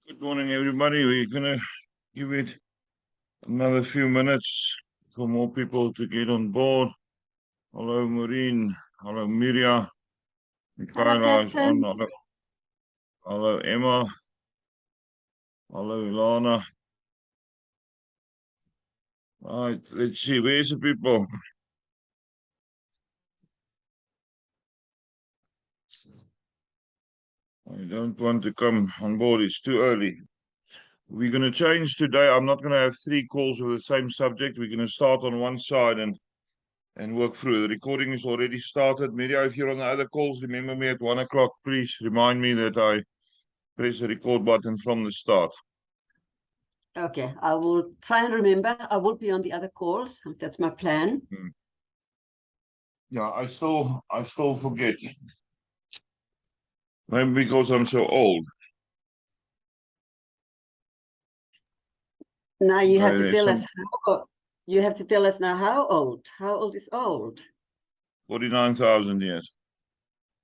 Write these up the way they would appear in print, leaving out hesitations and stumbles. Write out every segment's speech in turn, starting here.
Good morning, everybody. We're going to give it another few minutes for more people to get on board. Hello, Maureen. Hello, Miria. Hello, Michaela is on. Captain. Hello, Emma. Hello, Ilana. All right, let's see. Where's the people? I don't want to come on board. It's too early. We're going to change today. I'm not going to have three calls with the same subject. We're going to start on one side and work through. The recording is already started. Miria, if you're on the other calls, remember me at 1 o'clock. Please remind me that I press the record button from the start. Okay, I will try and remember. I will be on the other calls. That's my plan. Yeah, I still forget. Maybe because I'm so old. Now you have to There's tell some us how. You have to tell us now how old. How old is old? 49,000 years.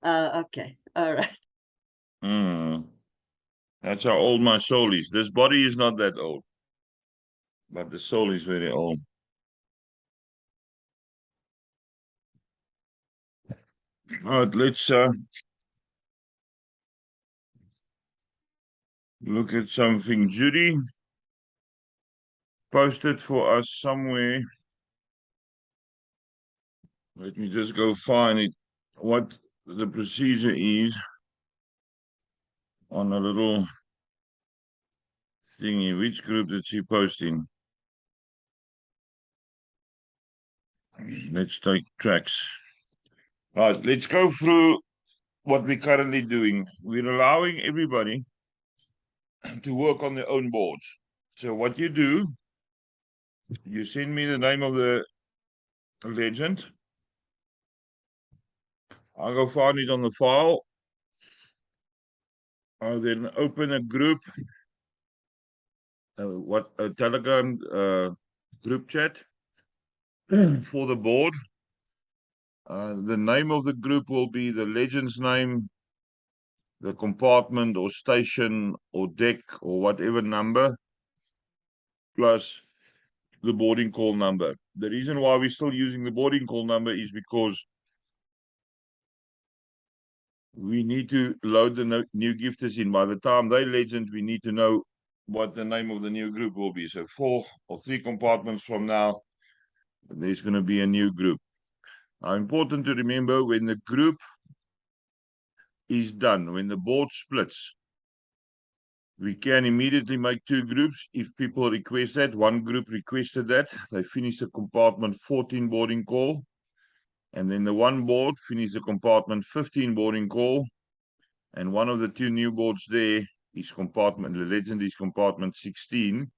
Okay, all right. That's how old my soul is. This body is not that old, but the soul is very old. All right, let's look at something. Judy posted for us somewhere. Let me just go find it. What the procedure is on a little thingy. Which group did she post in? Let's take tracks. Right, let's go through what we're currently doing. We're allowing everybody to work on their own boards. So what you do, you send me the name of the legend. I'll go find it on the file. I'll then open a group, a Telegram group chat for the board. The name of the group will be the legend's name, the compartment or station or deck or whatever number, plus the boarding call number. The reason why we're still using the boarding call number is because we need to load the new gifters in. By the time they legend, we need to know what the name of the new group will be. So 4 or 3 compartments from now, there's going to be a new group. Now, important to remember, when the group is done, when the board splits, we can immediately make 2 groups if people request that. One group requested that. They finished the compartment 14 boarding call. And then the one board finished the compartment 15 boarding call. And one of the 2 new boards there is compartment, the legend is compartment 16.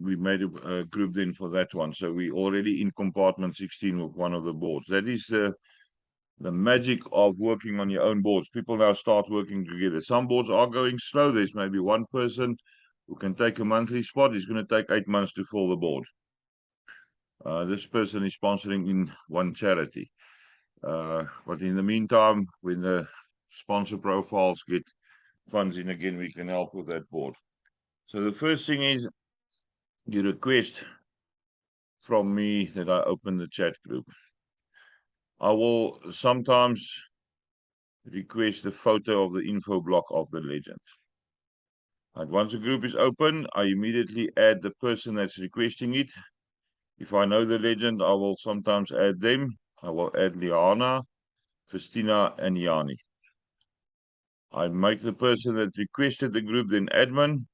We made a group then for that one. So we already in compartment 16 with one of the boards. That is the magic of working on your own boards. People now start working together. Some boards are going slow. There's maybe one person who can take a monthly spot. It's going to take 8 months to fill the board. This person is sponsoring in one charity. But in the meantime, when the sponsor profiles get funds in again, we can help with that board. So the first thing is you request from me that I open the chat group. I will sometimes request a photo of the info block of the legend. And once the group is open, I immediately add the person that's requesting it. If I know the legend, I will sometimes add them. I will add Liana, Festina, and Yani. I make the person that requested the group then admin.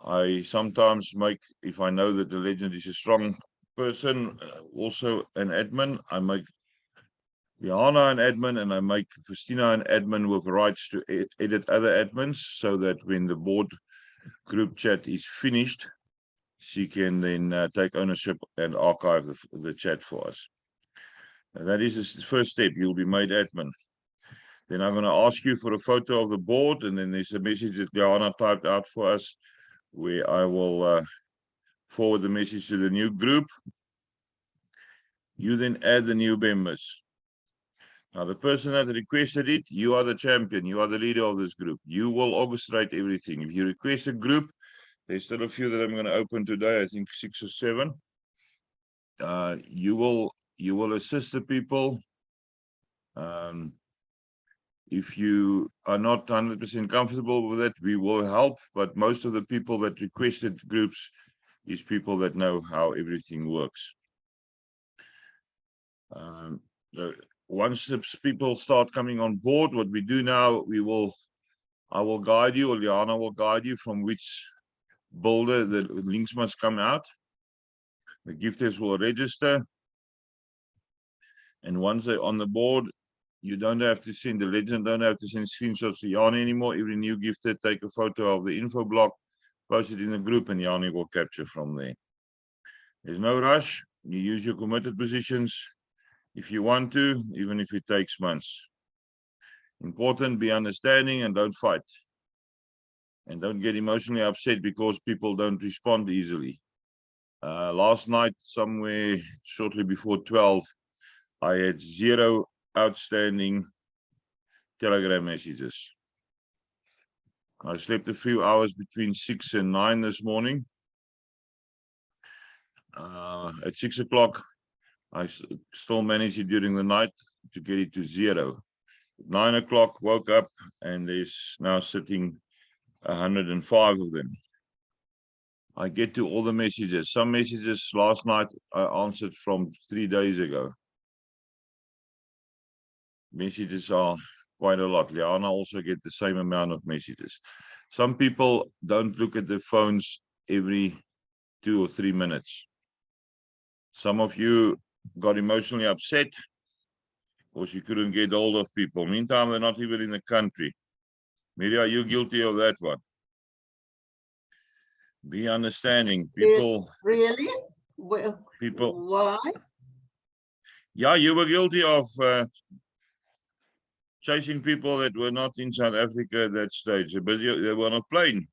I sometimes make, if I know that the legend is a strong person, also an admin. I make Liana an admin, and I make Festina an admin with rights to edit other admins, so that when the board group chat is finished, she can then take ownership and archive the chat for us. And that is the first step. You'll be made admin. Then I'm going to ask you for a photo of the board, and then there's a message that Liana typed out for us, where I will forward the message to the new group. You then add the new members. Now, the person that requested it, you are the champion. You are the leader of this group. You will orchestrate everything. If you request a group, there's still a few that I'm going to open today. I think 6 or 7. You will assist the people. If you are not 100% comfortable with it, we will help. But most of the people that requested groups is people that know how everything works. Once the people start coming on board, what we do now, I will guide you, or Liana will guide you from which builder the links must come out. The gifters will register. And once they're on the board, you don't have to send the legend, don't have to send screenshots to Yanni anymore. Every new gifter, take a photo of the info block, post it in the group, and Yanni will capture from there. There's no rush. You use your committed positions if you want to, even if it takes months. Important, be understanding and don't fight. And don't get emotionally upset because people don't respond easily. Last night, somewhere shortly before 12, I had 0 outstanding Telegram messages. I slept a few hours between 6 and 9 this morning. At 6 o'clock, I still managed it during the night to get it to 0. 9 o'clock, woke up, and there's now sitting 105 of them. I get to all the messages. Some messages last night I answered from 3 days ago. Messages are quite a lot. Liana also get the same amount of messages. Some people don't look at their phones every 2 or 3 minutes. Some of you got emotionally upset because you couldn't get hold of people. Meantime, they're not even in the country. Maybe are you guilty of that one? Be understanding. People. Really? Well, people. Why? Yeah, you were guilty of chasing people that were not in South Africa at that stage. But they were on a plane.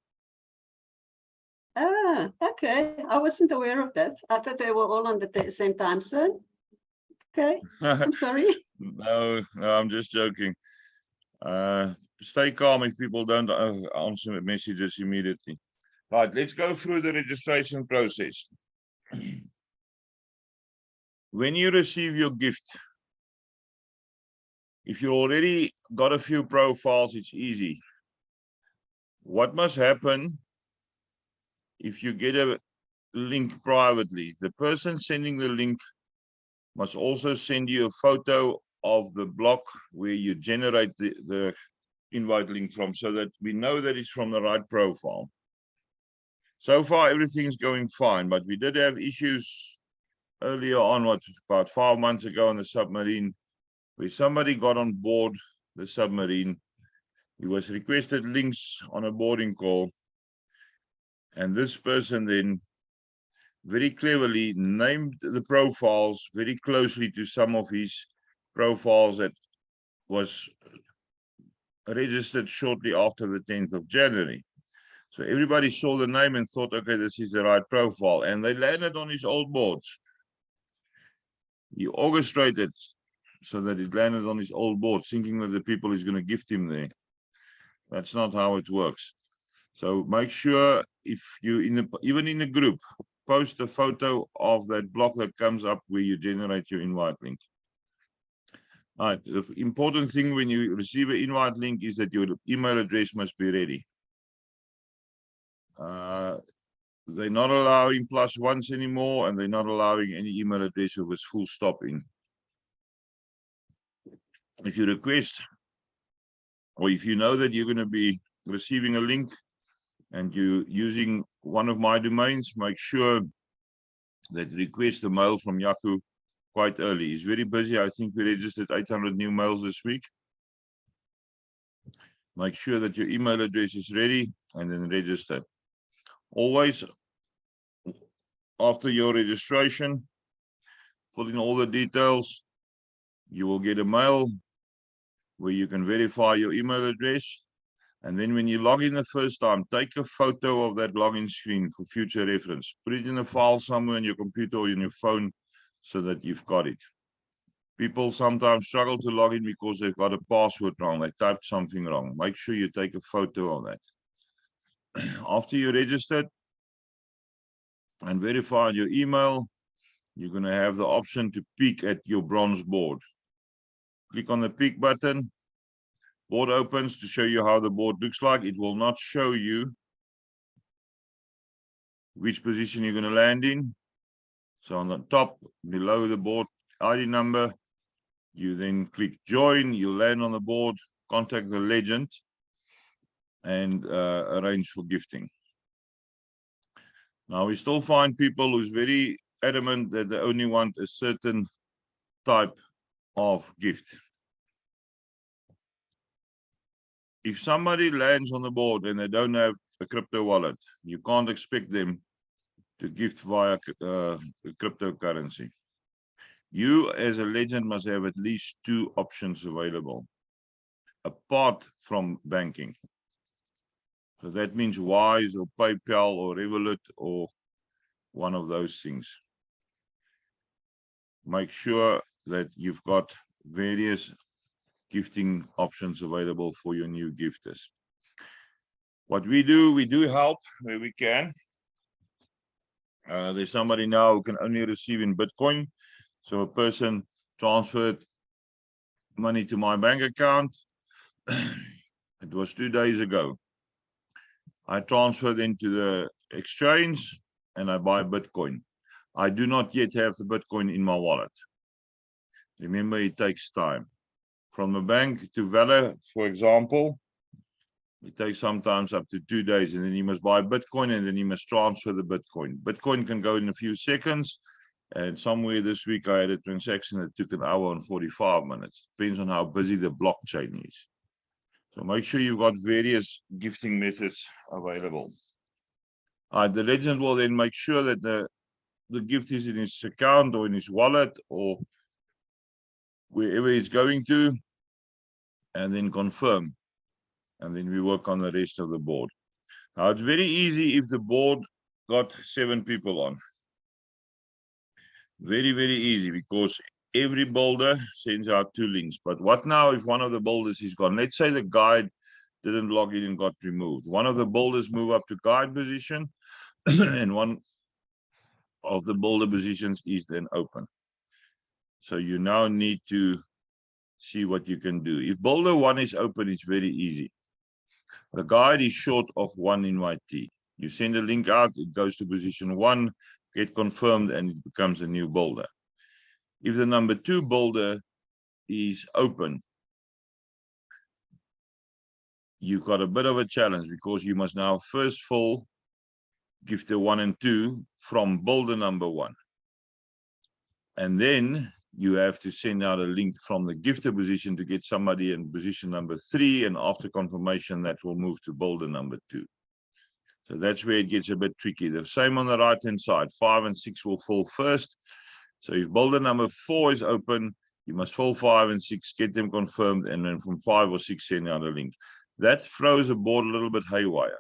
Ah, okay. I wasn't aware of that. I thought they were all on the same time zone. Okay, I'm sorry. No, I'm just joking. Stay calm if people don't answer messages immediately. Right, let's go through the registration process. When you receive your gift, if you already got a few profiles, it's easy. What must happen if you get a link privately? The person sending the link must also send you a photo of the block where you generate the invite link from, so that we know that it's from the right profile. So far, everything's going fine, but we did have issues earlier on, about 5 months ago on the submarine, where somebody got on board the submarine. He was requested links on a boarding call, and this person then very cleverly named the profiles very closely to some of his profiles that was registered shortly after the 10th of January. So everybody saw the name and thought, okay, this is the right profile. And they landed on his old boards. He orchestrated so that it landed on his old boards, thinking that the people is going to gift him there. That's not how it works. So make sure if you, even in a group, post a photo of that block that comes up where you generate your invite link. All right, the important thing when you receive an invite link is that your email address must be ready. They're not allowing +1s anymore, and they're not allowing any email address with full stop in. If you request, or if you know that you're going to be receiving a link and you're using one of my domains, make sure that request a mail from Yaku quite early. He's very busy. I think we registered 800 new mails this week. Make sure that your email address is ready and then register. Always, after your registration, fill in all the details. You will get a mail where you can verify your email address. And then when you log in the first time, take a photo of that login screen for future reference. Put it in a file somewhere on your computer or in your phone so that you've got it. People sometimes struggle to log in because they've got a password wrong. They typed something wrong. Make sure you take a photo of that. After you registered and verified your email, you're going to have the option to peek at your bronze board. Click on the peek button. Board opens to show you how the board looks like. It will not show you which position you're going to land in. So on the top, below the board ID number, you then click join, you land on the board, contact the legend, and arrange for gifting. Now, we still find people who's very adamant that they only want a certain type of gift. If somebody lands on the board and they don't have a crypto wallet, you can't expect them to gift via cryptocurrency. You as a legend must have at least 2 options available, apart from banking. So that means Wise or PayPal or Revolut or one of those things. Make sure that you've got various gifting options available for your new gifters. What we do help where we can. There's somebody now who can only receive in Bitcoin. So a person transferred money to my bank account. It was 2 days ago. I transferred into the exchange and I buy Bitcoin. I do not yet have the Bitcoin in my wallet. Remember, it takes time. From the bank to Vela, for example, it takes sometimes up to 2 days, and then you must buy Bitcoin and then you must transfer the Bitcoin. Bitcoin can go in a few seconds. And somewhere this week, I had a transaction that took 1 hour and 45 minutes. Depends on how busy the blockchain is. So make sure you've got various gifting methods available. The legend will then make sure that the gift is in his account or in his wallet or wherever it's going to, and then confirm. And then we work on the rest of the board. Now, it's very easy if the board got 7 people on. Very, very easy, because every builder sends out 2 links. But what now if one of the builders is gone? Let's say the guide didn't log in and got removed. One of the builders move up to guide position and one of the builder positions is then open. So you now need to see what you can do. If builder 1 is open, it's very easy. The guide is short of 1 invitee. You send a link out, it goes to position 1, get confirmed, and it becomes a new builder. If the number 2 builder is open, you've got a bit of a challenge, because you must now first fill gifter 1 and 2 from builder number 1. And then you have to send out a link from the gifter position to get somebody in position number 3. And after confirmation, that will move to builder number 2. So that's where it gets a bit tricky. The same on the right-hand side, 5 and 6 will fill first. So if builder number 4 is open, you must fill 5 and 6, get them confirmed, and then from 5 or 6 send out a link. That throws a board a little bit haywire.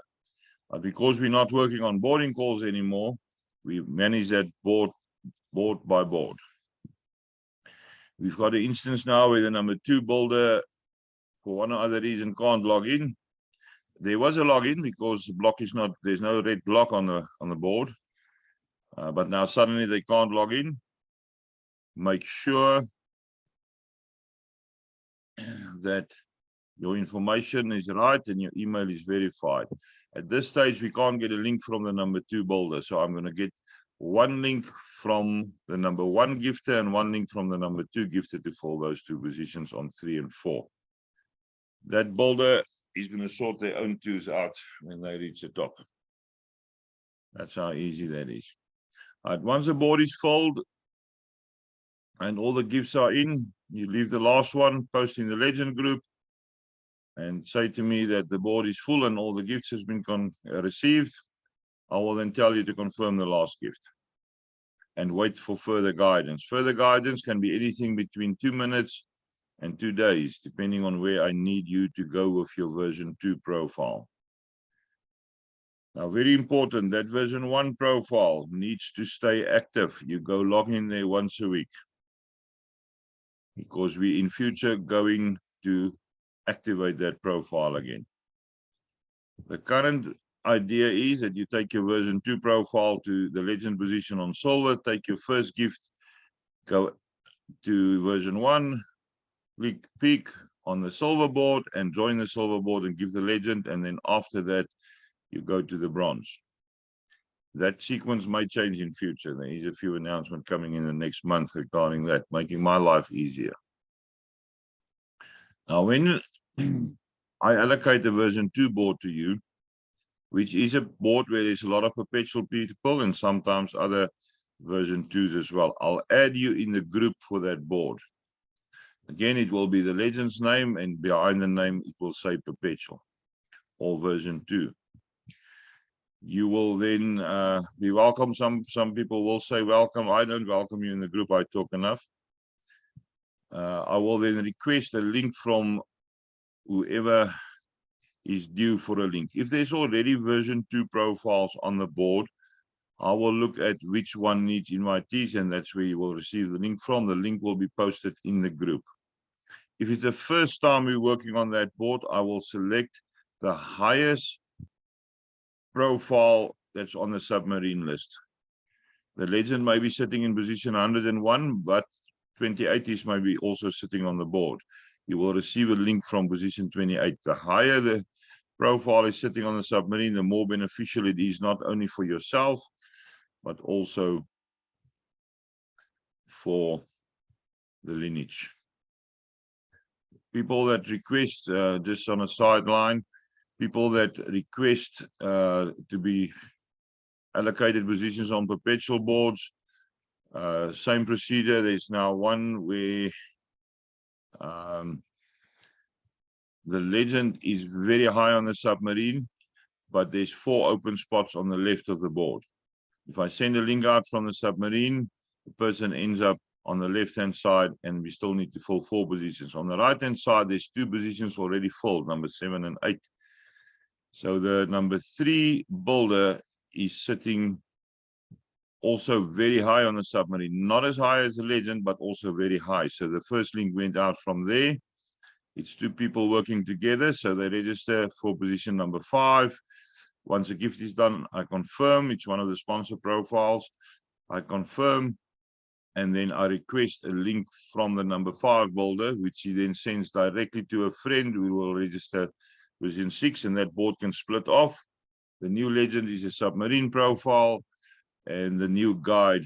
But because we're not working on boarding calls anymore, we manage that board by board. We've got an instance now where the number 2 builder, for one or other reason, can't log in. There was a login because the block is not, there's no red block on the board. But now suddenly they can't log in. Make sure that your information is right and your email is verified. At this stage, we can't get a link from the number 2 builder. So I'm going to get 1 link from the number 1 gifter and 1 link from the number 2 gifter to fill those 2 positions on 3 and 4. That builder is going to sort their own 2s out when they reach the top. That's how easy that is. All right, once the board is filled and all the gifts are in, you leave the last one, post in the legend group, and say to me that the board is full and all the gifts has been received. I will then tell you to confirm the last gift and wait for further guidance. Further guidance can be anything between 2 minutes and 2 days, depending on where I need you to go with your version 2 profile. Now, very important, that version 1 profile needs to stay active. You go log in there once a week. because we in future going to activate that profile again. The current idea is that you take your version 2 profile to the legend position on silver, take your first gift, go to version 1, click peak on the silver board and join the silver board and give the legend, and then after that you go to the bronze. That sequence may change in future. There is a few announcements coming in the next month regarding that, making my life easier. Now, when I allocate the version 2 board to you, which is a board where there's a lot of perpetual people and sometimes other version 2s as well, I'll add you in the group for that board. Again, it will be the legend's name, and behind the name it will say perpetual or version 2. You will then be welcome. Some people will say welcome. I don't welcome you in the group. I talk enough. I will then request a link from whoever is due for a link. If there's already version 2 profiles on the board, I will look at which one needs invitees, and that's where you will receive the link from. The link will be posted in the group. If it's the first time we're working on that board, I will select the highest profile that's on the submarine list. The legend may be sitting in position 101, but 28 is maybe also sitting on the board. You will receive a link from position 28. The higher the profile is sitting on the submarine, the more beneficial it is, not only for yourself, but also for the lineage. People that request, just on a sideline, people that request to be allocated positions on perpetual boards, same procedure. There's now one where the legend is very high on the submarine, but there's 4 open spots on the left of the board. If I send a link out from the submarine, the person ends up on the left-hand side, and we still need to fill 4 positions. On the right-hand side, there's 2 positions already filled, number 7 and 8. So the number 3 builder is sitting also very high on the submarine, not as high as the legend, but also very high. So the first link went out from there. It's 2 people working together, so they register for position number 5. Once a gift is done, I confirm. It's one of the sponsor profiles. I confirm, and then I request a link from the number 5 builder, which he then sends directly to a friend who will register position 6, and that board can split off. The new legend is a submarine profile, and the new guide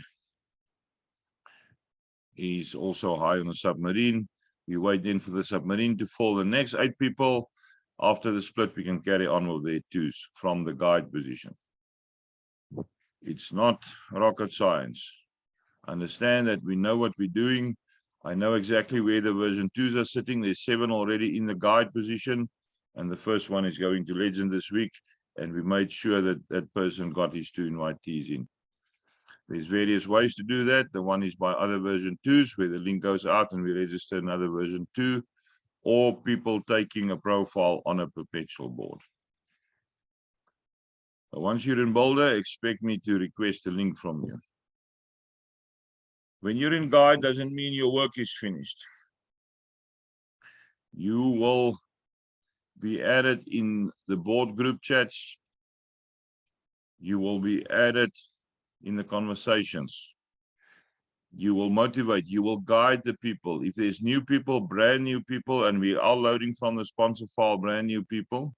is also high on the submarine. We wait then for the submarine to fill the next 8 people. After the split, we can carry on with their 2s from the guide position. It's not rocket science. Understand that we know what we're doing. I know exactly where the version 2s are sitting. There's 7 already in the guide position, and the first one is going to legend this week, and we made sure that that person got his 2 invitees in. There's various ways to do that. The one is by other version 2s, where the link goes out and we register another version 2, or people taking a profile on a perpetual board. But once you're in Boulder, expect me to request a link from you. When you're in guide, doesn't mean your work is finished. You will be added in the board group chats. You will be added in the conversations. You will motivate, you will guide the people. If there's new people, brand new people, and we are loading from the sponsor file brand new people,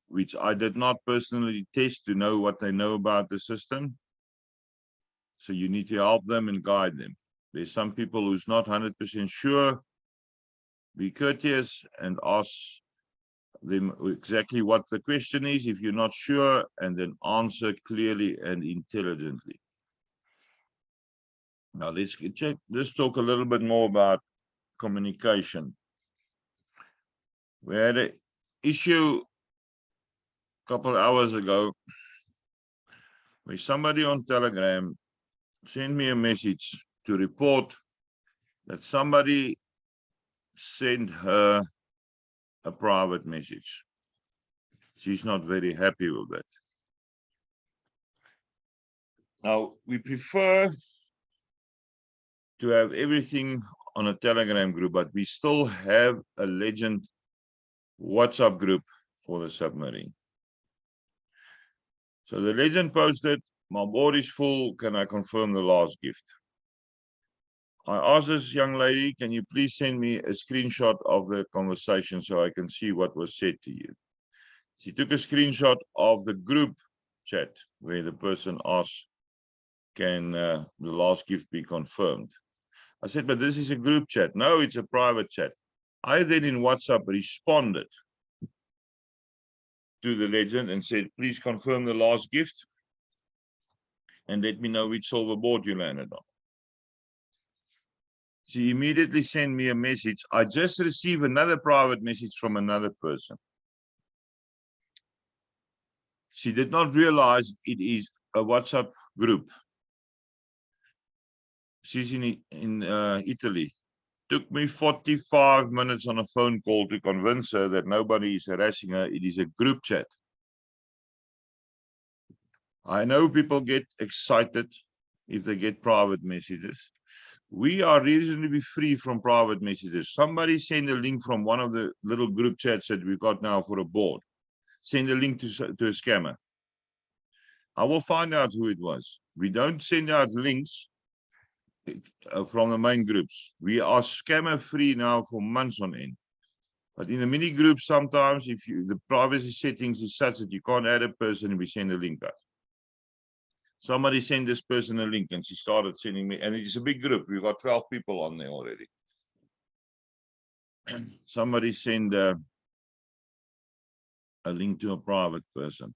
which I did not personally test to know what they know about the system. So you need to help them and guide them. There's some people who's not 100% sure. Be courteous and ask them exactly what the question is if you're not sure, and then answer clearly and intelligently. Now let's talk a little bit more about communication. We had an issue a couple of hours ago where somebody on Telegram sent me a message to report that somebody sent her a private message. She's not very happy with that. Now, we prefer to have everything on a Telegram group, but we still have a Legend WhatsApp group for the submarine. So the Legend posted, my board is full, can I confirm the last gift? I asked this young lady, can you please send me a screenshot of the conversation so I can see what was said to you? She took a screenshot of the group chat where the person asked, can the last gift be confirmed? I said, but this is a group chat. No, it's a private chat. I then in WhatsApp responded to the Legend and said, please confirm the last gift and let me know which silver board you landed on. She immediately sent me a message. I just received another private message from another person. She did not realize it is a WhatsApp group. She's in Italy. Took me 45 minutes on a phone call to convince her that nobody is harassing her. It is a group chat. I know people get excited if they get private messages. We are reasonably free from private messages. Somebody send a link from one of the little group chats that we've got now for a board. Send a link to a scammer. I will find out who it was. We don't send out links from the main groups. We are scammer free now for months on end. But in the mini groups, sometimes if the privacy settings is such that you can't add a person, we send a link out. Somebody sent this person a link and she started sending me, and it's a big group. We've got 12 people on there already. Somebody send a link to a private person.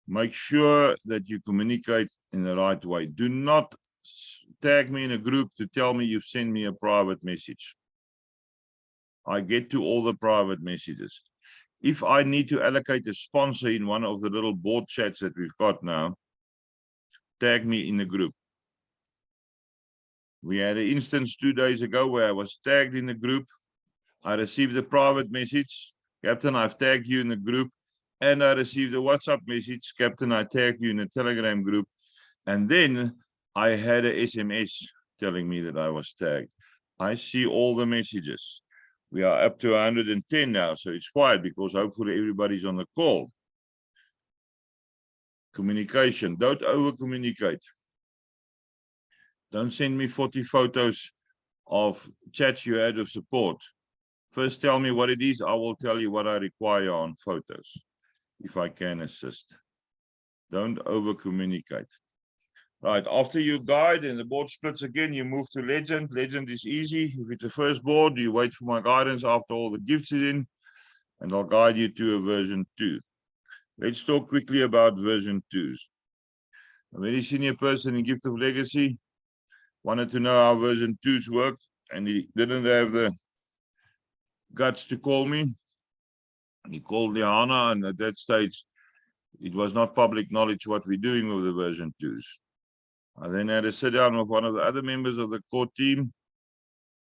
Make sure that you communicate in the right way. Do not tag me in a group to tell me you've sent me a private message. I get to all the private messages. If I need to allocate a sponsor in one of the little board chats that we've got now, tag me in the group. We had an instance 2 days ago where I was tagged in the group. I received a private message. Captain, I've tagged you in the group. And I received a WhatsApp message. Captain, I tagged you in a Telegram group. And then I had a SMS telling me that I was tagged. I see all the messages. We are up to 110 now, so it's quiet because hopefully everybody's on the call. Communication. Don't over-communicate. Don't send me 40 photos of chats you had of support. First tell me what it is. I will tell you what I require on photos, if I can assist. Don't over-communicate. Right, after you guide and the board splits again, you move to Legend. Legend is easy. If it's a first board, you wait for my guidance after all the gifts is in, and I'll guide you to a version 2. Let's talk quickly about version 2s. A very senior person in Gift of Legacy wanted to know how version 2s work, and he didn't have the guts to call me. He called Liana, and at that stage, it was not public knowledge what we're doing with the version 2s. I then had a sit down with one of the other members of the core team,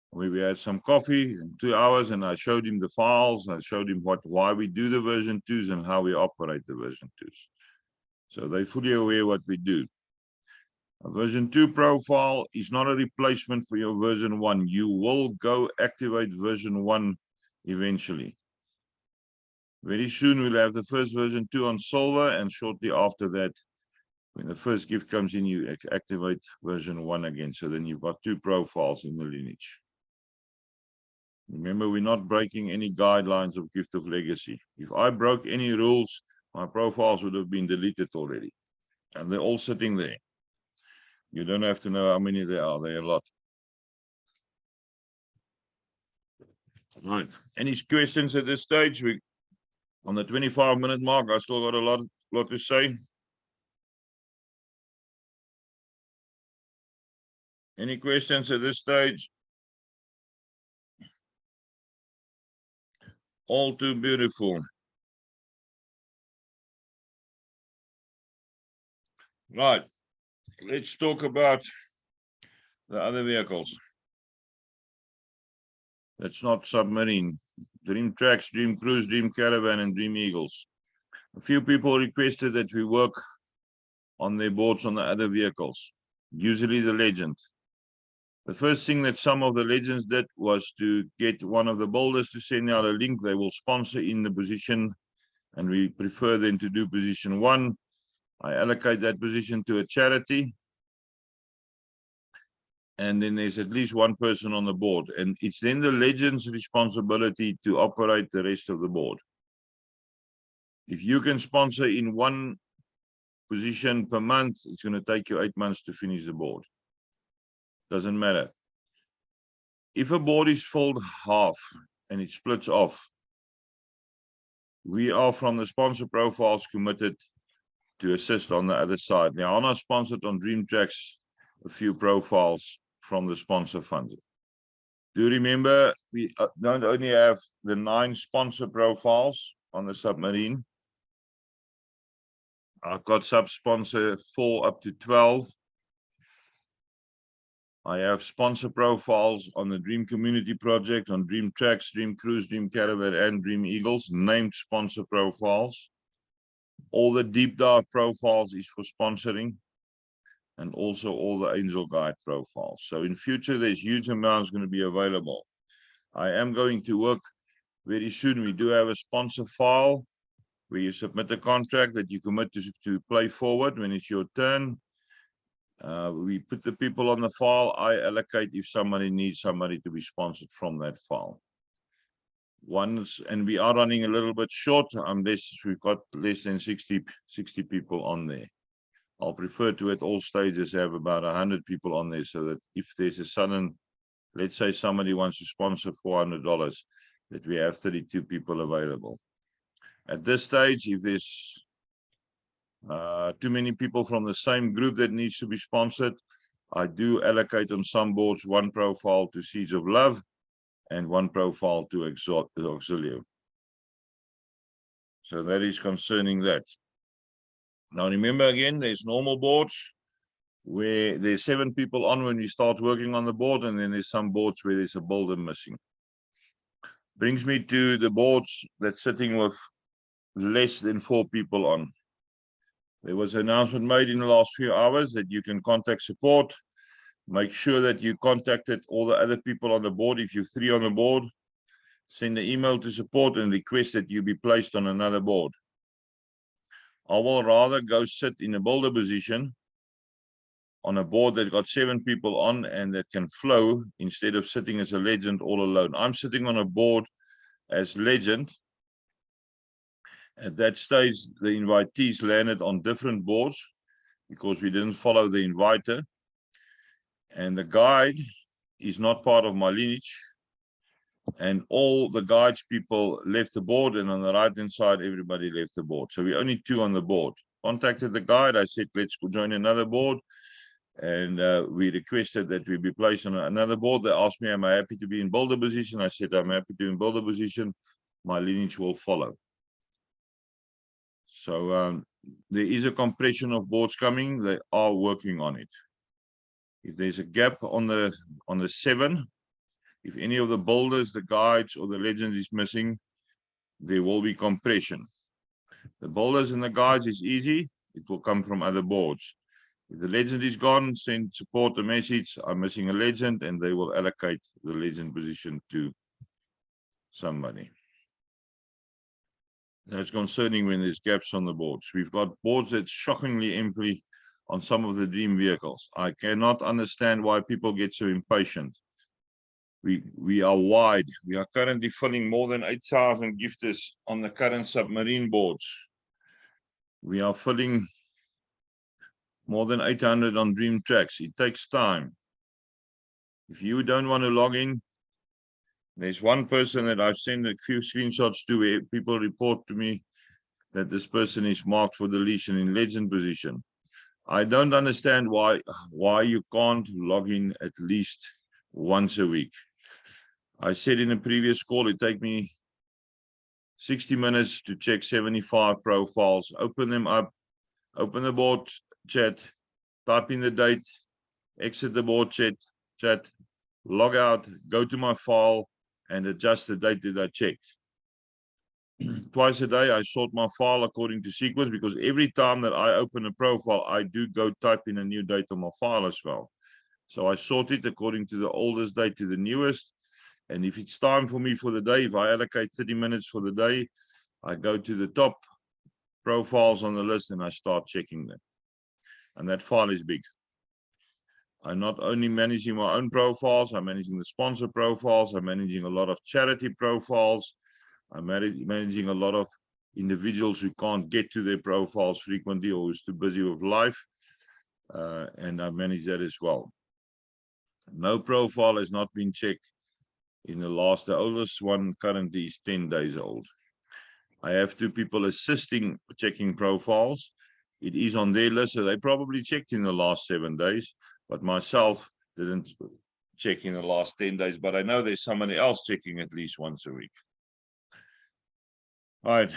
where we had some coffee in 2 hours, and I showed him the files. I showed him why we do the version 2s and how we operate the version 2s. So they're fully aware what we do. A version 2 profile is not a replacement for your version 1. You will go activate version 1 eventually. Very soon we'll have the first version 2 on silver, and shortly after that, when the first gift comes in, you activate version 1 again. So then you've got 2 profiles in the lineage. Remember, we're not breaking any guidelines of Gift of Legacy. If I broke any rules, my profiles would have been deleted already. And they're all sitting there. You don't have to know how many there are. There are a lot. Right. Any questions at this stage? We on the 25-minute mark. I still got a lot to say. Any questions at this stage? All too beautiful. Right. Let's talk about the other vehicles. That's not submarine. Dream Tracks, Dream Cruise, Dream Caravan, and Dream Eagles. A few people requested that we work on their boards on the other vehicles, usually the Legend. The first thing that some of the legends did was to get one of the builders to send out a link. They will sponsor in the position, and we prefer them to do position 1. I allocate that position to a charity. And then there's at least one person on the board. And it's then the legend's responsibility to operate the rest of the board. If you can sponsor in one position per month, it's going to take you 8 months to finish the board. Doesn't matter. If a board is filled half and it splits off, we are from the sponsor profiles committed to assist on the other side. Now, I'm not sponsored on DreamTracks, a few profiles from the sponsor fund. Do remember, we don't only have the 9 sponsor profiles on the submarine. I've got sub-sponsor 4 up to 12. I have sponsor profiles on the Dream Community Project, on DreamTracks, Dream Cruise, Dream Caravan, and Dream Eagles, named sponsor profiles. All the deep dive profiles is for sponsoring, and also all the Angel Guide profiles. So in future, there's huge amounts going to be available. I am going to work very soon. We do have a sponsor file where you submit a contract that you commit to play forward when it's your turn. We put the people on the file. I allocate if somebody needs somebody to be sponsored from that file. And we are running a little bit short unless we've got less than 60 people on there. I'll prefer to at all stages have about 100 people on there, so that if there's a sudden, let's say somebody wants to sponsor $400, that we have 32 people available. At this stage, if there's too many people from the same group that needs to be sponsored, I do allocate on some boards 1 profile to Seeds of Love and 1 profile to Auxilio. So that is concerning that. Now remember, again, there's normal boards where there's 7 people on when we start working on the board, and then there's some boards where there's a builder missing. Brings me to the boards that's sitting with less than 4 people on. There was an announcement made in the last few hours that you can contact support. Make sure that you contacted all the other people on the board. If you're 3 on the board, send an email to support and request that you be placed on another board. I will rather go sit in a builder position on a board that got 7 people on and that can flow, instead of sitting as a legend all alone. I'm sitting on a board as legend. At that stage, the invitees landed on different boards because we didn't follow the inviter. And the guide is not part of my lineage. And all the guides people left the board, and on the right-hand side, everybody left the board. So we're only 2 on the board. Contacted the guide. I said, let's go join another board. And we requested that we be placed on another board. They asked me, am I happy to be in builder position? I said, I'm happy to be in builder position. My lineage will follow. So there is a compression of boards coming. They are working on it. If there's a gap on the 7, if any of the builders, the guides, or the legends is missing, there will be compression. The builders and the guides is easy. It will come from other boards. If the legend is gone, send support a message. I'm missing a legend, and they will allocate the legend position to somebody. That's concerning when there's gaps on the boards. We've got boards that's shockingly empty on some of the Dream vehicles. I cannot understand why people get so impatient. We are wide. We are currently filling more than 8,000 gifters on the current submarine boards. We are filling more than 800 on DreamTracks. It takes time. If you don't want to log in, there's one person that I've sent a few screenshots to where people report to me that this person is marked for deletion in legend position. I don't understand why you can't log in at least once a week. I said in a previous call, it take me 60 minutes to check 75 profiles, open them up, open the board chat, type in the date, exit the board chat, log out, go to my file, and adjust the date that I checked. Twice a day, I sort my file according to sequence, because every time that I open a profile, I do go type in a new date on my file as well. So I sort it according to the oldest date to the newest. And if it's time for me for the day, if I allocate 30 minutes for the day, I go to the top profiles on the list and I start checking them. And that file is big. I'm not only managing my own profiles, I'm managing the sponsor profiles, I'm managing a lot of charity profiles, I'm managing a lot of individuals who can't get to their profiles frequently or who's too busy with life, and I manage that as well. No profile has not been checked in the oldest one currently is 10 days old. I have 2 people assisting checking profiles. It is on their list, so they probably checked in the last 7 days, but myself didn't check in the last 10 days, but I know there's somebody else checking at least once a week. All right.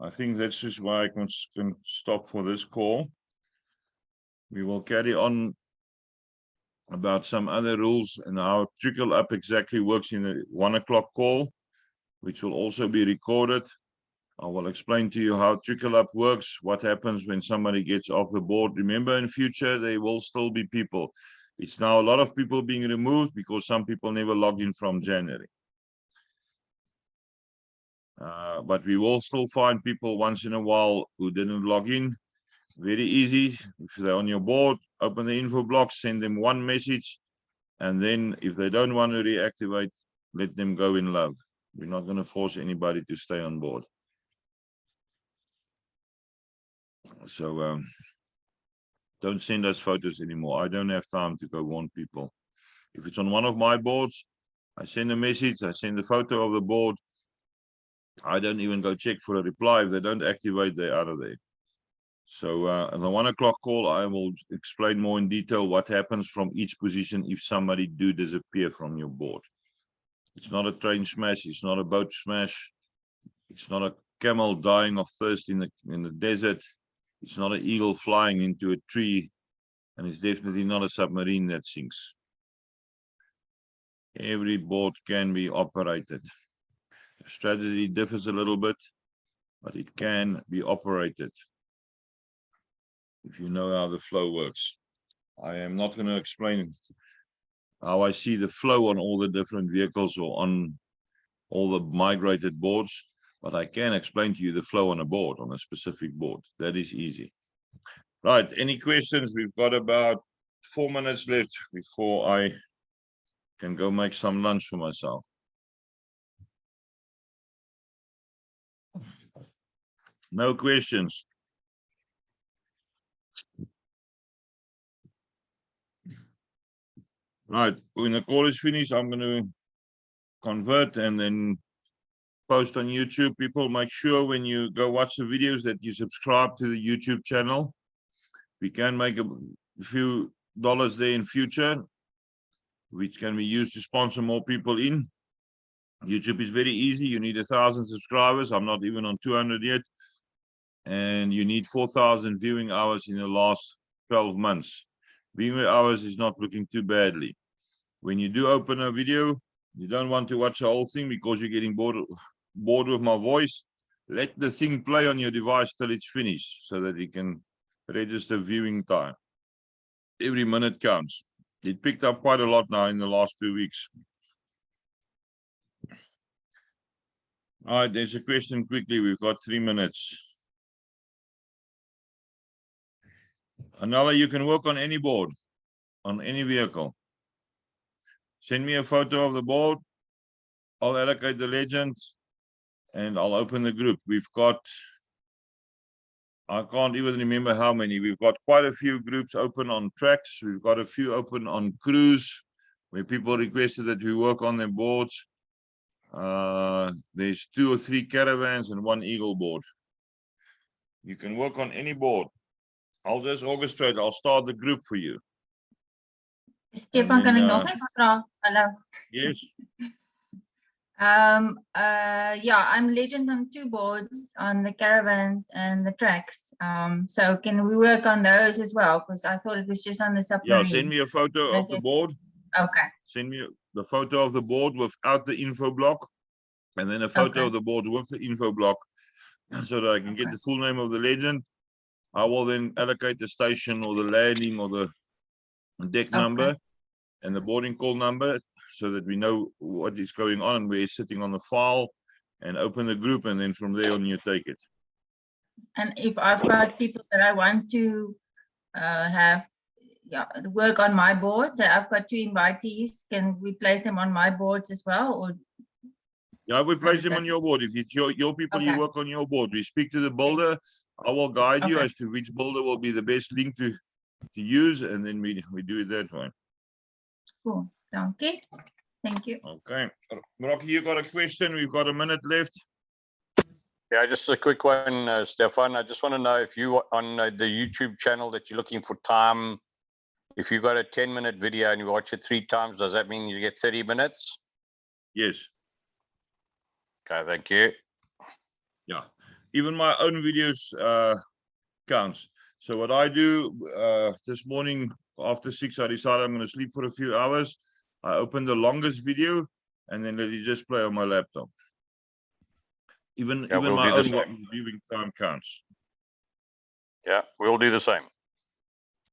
I think that's just why I can stop for this call. We will carry on about some other rules and how Trickle Up exactly works in the 1 o'clock call, which will also be recorded. I will explain to you how Trickle Up works, what happens when somebody gets off the board. Remember, in future, there will still be people. It's now a lot of people being removed because some people never logged in from January. But we will still find people once in a while who didn't log in. Very easy. If they're on your board, open the info block, send them one message. And then if they don't want to reactivate, let them go in love. We're not going to force anybody to stay on board. So don't send us photos anymore. I don't have time to go warn people. If it's on one of my boards, I send a message, I send a photo of the board. I don't even go check for a reply. If they don't activate, they're out of there. So on the 1 o'clock call, I will explain more in detail what happens from each position if somebody do disappear from your board. It's not a train smash, it's not a boat smash, it's not a camel dying of thirst in the desert, it's not an eagle flying into a tree, and it's definitely not a submarine that sinks. Every board can be operated. The strategy differs a little bit, but it can be operated if you know how the flow works. I am not going to explain how I see the flow on all the different vehicles or on all the migrated boards, but I can explain to you the flow on a board, on a specific board. That is easy. Right, any questions? We've got about 4 minutes left before I can go make some lunch for myself. No questions. Right, when the call is finished, I'm going to convert and then post on YouTube. People, make sure when you go watch the videos that you subscribe to the YouTube channel. We can make a few dollars there in future, which can be used to sponsor more people in. YouTube is very easy. You need 1,000 subscribers. I'm not even on 200 yet. And you need 4,000 viewing hours in the last 12 months. Viewing hours is not looking too badly. When you do open a video, you don't want to watch the whole thing because you're getting bored with my voice. Let the thing play on your device till it's finished so that you can register viewing time. Every minute counts. It picked up quite a lot now in the last 2 weeks. All right, there's a question quickly. We've got 3 minutes. Another, you can work on any board, on any vehicle. Send me a photo of the board. I'll allocate the legends and I'll open the group. We've got, I can't even remember how many. We've got quite a few groups open on tracks. We've got a few open on cruise where people requested that we work on their boards. There's 2 or 3 caravans and 1 eagle board. You can work on any board. I'll just orchestrate. I'll start the group for you. Stefan, kan ek nog eens vra? Hallo. Yes. Yeah, I'm legend on 2 boards, on the caravans and the tracks. So can we work on those as well? Because I thought it was just on the submarine. Yeah, send me a photo of the board. Okay. Send me the photo of the board without the info block, and then a photo of the board with the info block, so that I can get the full name of the legend. I will then allocate the station or the landing or the deck number and the boarding call number so that we know what is going on and where it's sitting on the file, and open the group, and then from there on you take it. And if I've got people that I want to have work on my board, so I've got 2 invitees, can we place them on my boards as well? Or Yeah, we place does them that- on your board. If it's your people, you Okay. work on your board. We speak to the builder. I will guide you Okay. as to which builder will be the best link to use, and then we do it that way. Cool, okay, thank you. Okay. Rocky, you got a question? We've got a minute left. Yeah, just a quick one, Stefan. I just want to know if you on the YouTube channel that you're looking for time, if you got a 10-minute video and you watch it 3 times, does that mean you get 30 minutes? Yes. Okay, thank you. Yeah. Even my own videos counts. So what I do this morning after 6, I decided I'm going to sleep for a few hours. I open the longest video and then let it just play on my laptop. Even Yeah, we'll my do the own viewing time counts. Yeah, we'll do the same.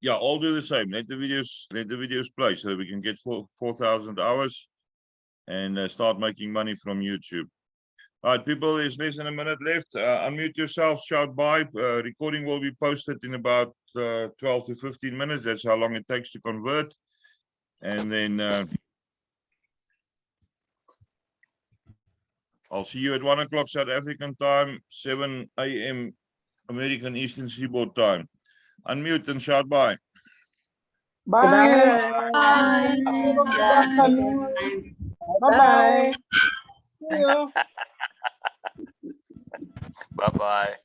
Yeah, I'll do the same. Let the videos play so that we can get 4,000 hours and start making money from YouTube. All right, people, there's less than a minute left. Unmute yourself, shout bye. Recording will be posted in about 12 to 15 minutes. That's how long it takes to convert. And then I'll see you at 1 o'clock South African time, 7 a.m. American Eastern Seaboard time. Unmute and shout bye. Bye. Bye. Bye-bye. Bye-bye.